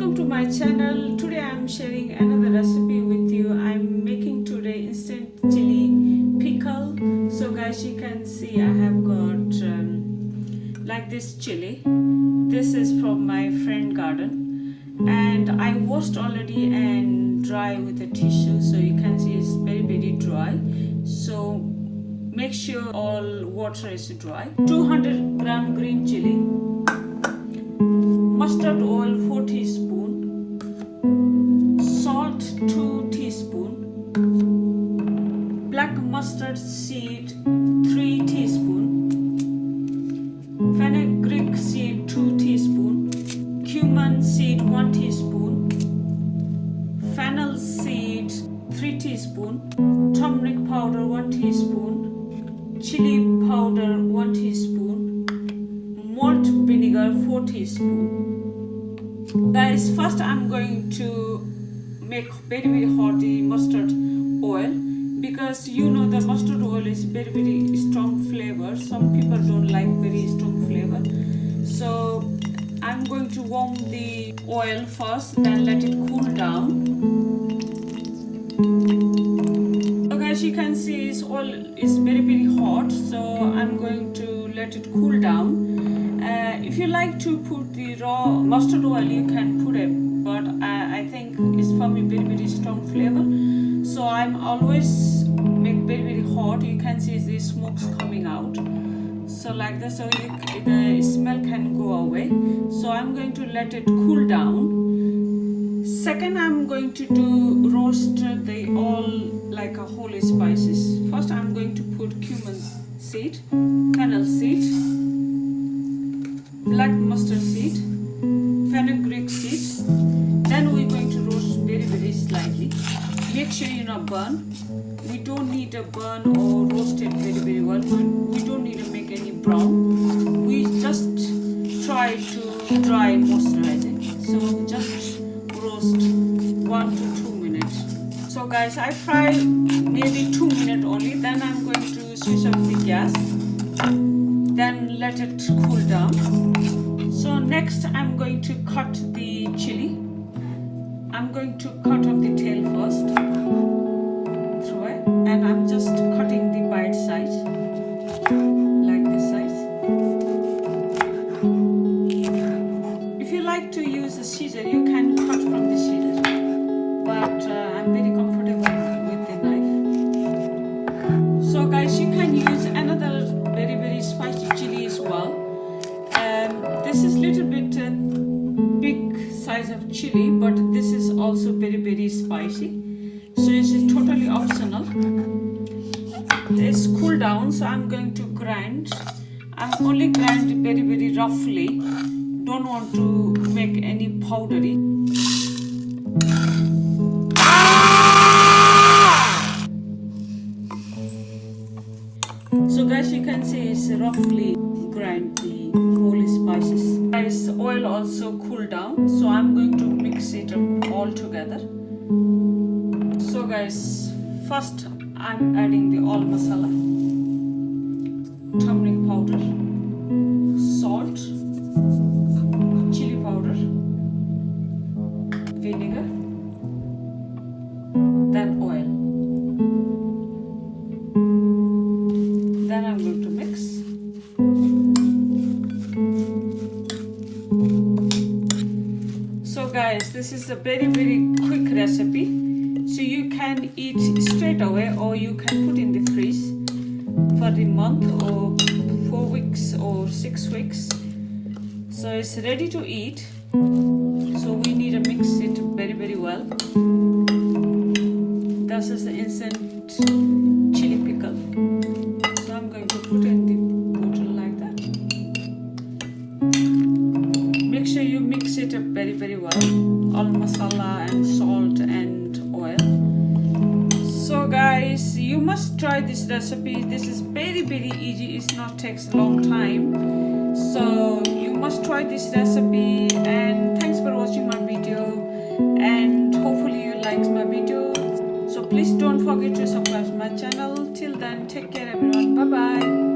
Welcome to my channel. Today I am sharing another recipe with you. I am making today instant chili pickle. So guys, you can see I have got like this chili. This is from my friend garden and I washed already and dry with a tissue, so you can see it's very dry. So make sure all water is dry. 200 gram green chili, mustard oil 4 teaspoon, salt 2 teaspoon, black mustard seed 3 teaspoon, fenugreek seed 2 teaspoon, cumin seed 1 teaspoon, fennel seed 3 teaspoon, turmeric powder 1 teaspoon, chili powder 1 teaspoon, malt vinegar 4 teaspoon. Guys, first I'm going to make very hot the mustard oil, because you know the mustard oil is very strong flavor. Some people don't like very strong flavor, so I'm going to warm the oil first, then let it cool down. So guys, you can see this oil is very hot, so I'm going to let it cool down. If you like to put the raw mustard oil, you can put it, but I think it's for me very strong flavor, so I'm always make very hot. You can see the smokes coming out, so like this, so the smell can go away. So I'm going to let it cool down. Second, I'm going to do roast the all like a whole spices. First, I'm going to put cumin seed, fennel seed, black mustard seed, fenugreek seed. Then we're going to roast very slightly. Make sure you not burn. We don't need a burn or roast it very well. We don't need to make any brown. We just try to dry moisturize it. So just roast 1 to 2 minutes. So guys, I fry maybe 2 minutes only. Then I'm going to switch off the gas. Then let it cool down. So next I'm going to cut the chili. I'm going to cut off the tail first, through it, and I'm just cutting the bite size, like this size. If you like to use a scissor, you can cut from the scissor, but I'm very comfortable with the knife. So guys, you can use another very spicy chili as well. This is little bit big size of chili, but this is also very spicy, so it's totally optional. It's cool down, so I'm going to grind. I'm only grind very roughly. Don't want to make any powdery. So guys, you can see it's roughly grind the whole spices. Guys, oil also cool down, so I'm going to mix it all together. So guys, first I'm adding the all masala, turmeric powder, salt, chili powder, vinegar, then oil. Then I'm going to mix. So guys, this is a very quick recipe, so you can eat straight away, or you can put in the freeze for the month or 4 weeks or 6 weeks. So it's ready to eat, so we need to mix it very well. This is the instant chili pickle, so I'm going to put in the bottle like that. Make sure you mix it up very well, all masala and salt and oil. So guys, you must try this recipe. This is very easy. It not takes a long time, so you must try this recipe. And thanks for watching my video, and hopefully you liked my video. So please don't forget to subscribe to my channel. Till then, take care everyone. Bye bye.